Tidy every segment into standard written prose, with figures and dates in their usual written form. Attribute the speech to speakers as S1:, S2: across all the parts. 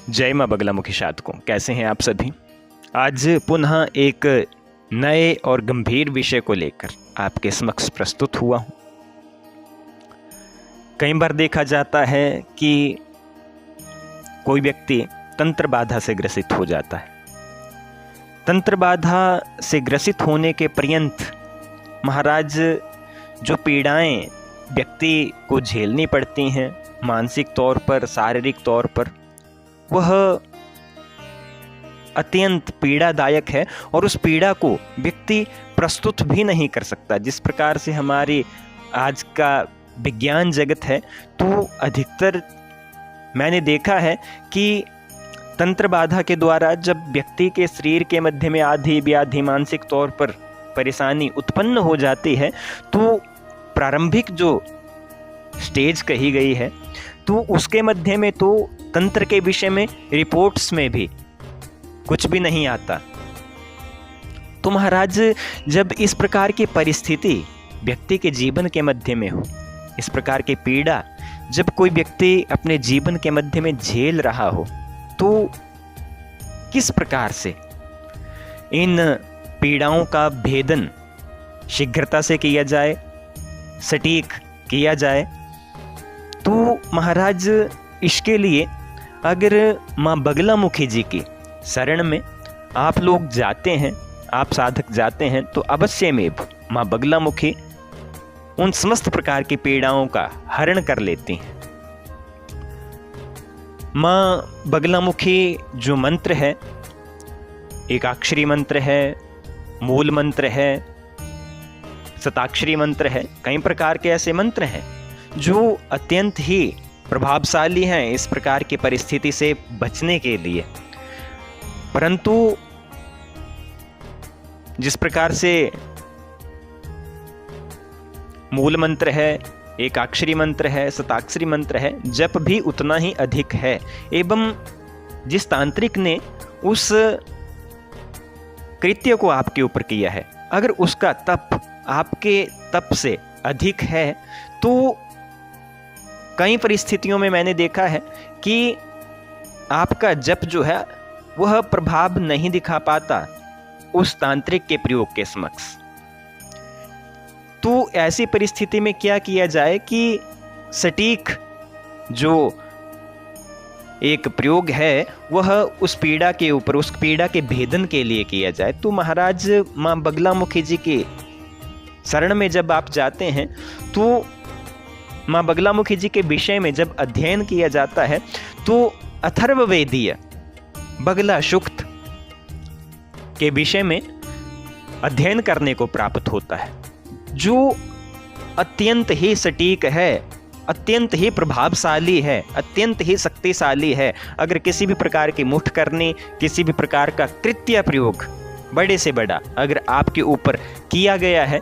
S1: जय माँ बगलामुखी साधकों, कैसे हैं आप सभी। आज पुनः एक नए और गंभीर विषय को लेकर आपके समक्ष प्रस्तुत हुआ हूँ। कई बार देखा जाता है कि कोई व्यक्ति तंत्र बाधा से ग्रसित हो जाता है। तंत्र बाधा से ग्रसित होने के पर्यंत महाराज जो पीड़ाएं व्यक्ति को झेलनी पड़ती हैं, मानसिक तौर पर, शारीरिक तौर पर, वह अत्यंत पीड़ादायक है और उस पीड़ा को व्यक्ति प्रस्तुत भी नहीं कर सकता। जिस प्रकार से हमारी आज का विज्ञान जगत है, तो अधिकतर मैंने देखा है कि तंत्र बाधा के द्वारा जब व्यक्ति के शरीर के मध्य में आधी व्याधि, मानसिक तौर पर परेशानी उत्पन्न हो जाती है, तो प्रारंभिक जो स्टेज कही गई है, तो उसके मध्य में तो तंत्र के विषय में रिपोर्ट्स में भी कुछ भी नहीं आता। तो महाराज, जब इस प्रकार की परिस्थिति व्यक्ति के जीवन के मध्य में हो, इस प्रकार की पीड़ा जब कोई व्यक्ति अपने जीवन के मध्य में झेल रहा हो, तो किस प्रकार से इन पीड़ाओं का भेदन शीघ्रता से किया जाए, सटीक किया जाए। तो महाराज, इसके लिए अगर माँ बगलामुखी जी की शरण में आप लोग जाते हैं, आप साधक जाते हैं, तो अवश्य में माँ बगलामुखी उन समस्त प्रकार की पीड़ाओं का हरण कर लेती हैं। माँ बगलामुखी जो मंत्र है, एकाक्षरी मंत्र है, मूल मंत्र है, शताक्षरी मंत्र है, कई प्रकार के ऐसे मंत्र हैं जो अत्यंत ही प्रभावशाली हैं इस प्रकार की परिस्थिति से बचने के लिए। परंतु जिस प्रकार से मूल मंत्र है, एकाक्षरी मंत्र है, शताक्षरी मंत्र है, जप भी उतना ही अधिक है। एवं जिस तांत्रिक ने उस कृत्य को आपके ऊपर किया है, अगर उसका तप आपके तप से अधिक है, तो कई परिस्थितियों में मैंने देखा है कि आपका जप जो है वह प्रभाव नहीं दिखा पाता उस तांत्रिक के प्रयोग के समक्ष। तो ऐसी परिस्थिति में क्या किया जाए कि सटीक जो एक प्रयोग है वह उस पीड़ा के ऊपर, उस पीड़ा के भेदन के लिए किया जाए। तो महाराज, माँ बगलामुखी जी की शरण में जब आप जाते हैं, तो माँ बगलामुखी जी के विषय में जब अध्ययन किया जाता है, तो अथर्ववेदीय बगला सूक्त के विषय में अध्ययन करने को प्राप्त होता है, जो अत्यंत ही सटीक है, अत्यंत ही प्रभावशाली है, अत्यंत ही शक्तिशाली है। अगर किसी भी प्रकार की मुठ करनी, किसी भी प्रकार का कृत्य प्रयोग बड़े से बड़ा अगर आपके ऊपर किया गया है,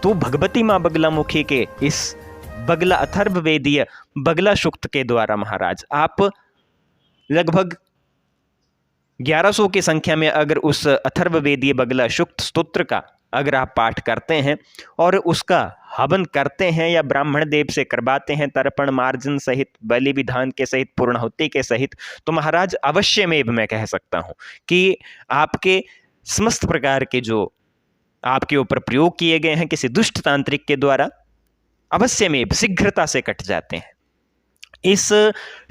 S1: तो भगवती माँ बगलामुखी के इस बगला अथर्ववेदीय बगला सूक्त के द्वारा महाराज आप लगभग 1100 की संख्या में अगर उस अथर्ववेदीय बगला सूक्त स्तोत्र का अगर आप पाठ करते हैं और उसका हवन करते हैं या ब्राह्मण देव से करवाते हैं, तर्पण मार्जन सहित, बलि विधान के सहित, पूर्णाहुति के सहित, तो महाराज अवश्य में मैं कह सकता हूं कि आपके समस्त प्रकार के जो आपके ऊपर प्रयोग किए गए हैं किसी दुष्ट तांत्रिक के द्वारा, अवश्य में शीघ्रता से कट जाते हैं। इस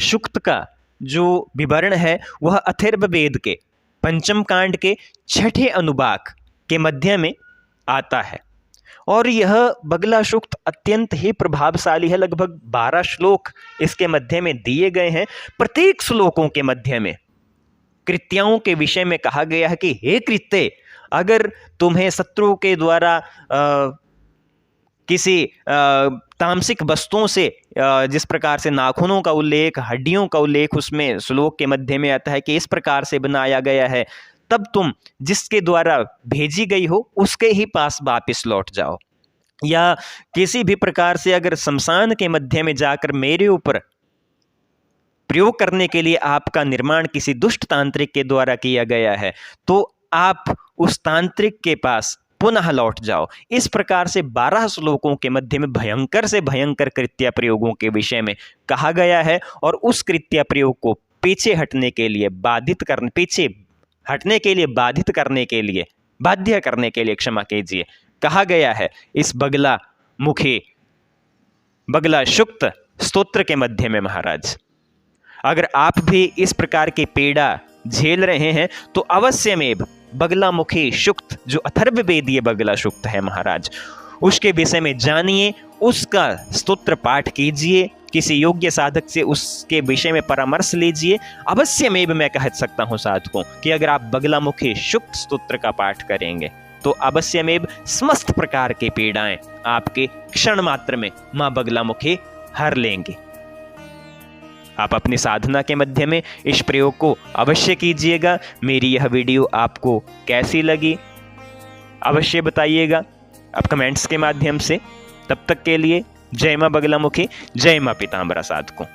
S1: सूक्त का जो विवरण है वह अथर्ववेद के पंचम कांड के छठे अनुभाग के मध्य में आता है और यह बगला सूक्त अत्यंत ही प्रभावशाली है। लगभग 12 श्लोक इसके मध्य में दिए गए हैं। प्रत्येक श्लोकों के मध्य में कृत्यों के विषय में कहा गया है कि हे कृत्य, अगर तुम्हें शत्रु के द्वारा किसी तामसिक वस्तुओं से, जिस प्रकार से नाखूनों का उल्लेख, हड्डियों का उल्लेख उसमें श्लोक के मध्य में आता है कि इस प्रकार से बनाया गया है, तब तुम जिसके द्वारा भेजी गई हो उसके ही पास वापस लौट जाओ। या किसी भी प्रकार से अगर शमशान के मध्य में जाकर मेरे ऊपर प्रयोग करने के लिए आपका निर्माण किसी दुष्ट तांत्रिक के द्वारा किया गया है, तो आप उस तांत्रिक के पास पुनः लौट जाओ। इस प्रकार से 12 श्लोकों के मध्य में भयंकर से भयंकर कृत्य प्रयोगों के विषय में कहा गया है और उस कृत्य प्रयोग को पीछे हटने के लिए पीछे हटने के लिए बाधित करने के लिए, बाध्य करने के लिए, क्षमा कीजिए, कहा गया है इस बगला मुखी बगला शुक्त स्तोत्र के मध्य में महाराज। अगर आप भी इस प्रकार की पीड़ा झेल रहे हैं तो अवश्य में बगला मुखी शुक्त जो अथर्ववेदीय बगला शुक्त है महाराज, उसके विषय में जानिए, उसका स्तोत्र पाठ कीजिए, किसी योग्य साधक से उसके विषय में परामर्श लीजिए। अवश्य में मैं कह सकता हूं साधकों कि अगर आप बगलामुखी शुक्त स्तोत्र का पाठ करेंगे तो अवश्य में समस्त प्रकार की पीड़ाएं आपके क्षण मात्र में मां बगलामुखी हर लेंगी। आप अपनी साधना के मध्य में इस प्रयोग को अवश्य कीजिएगा। मेरी यह वीडियो आपको कैसी लगी अवश्य बताइएगा आप कमेंट्स के माध्यम से। तब तक के लिए जय मां बगलामुखी, जय मां पीतांबरा साधकों।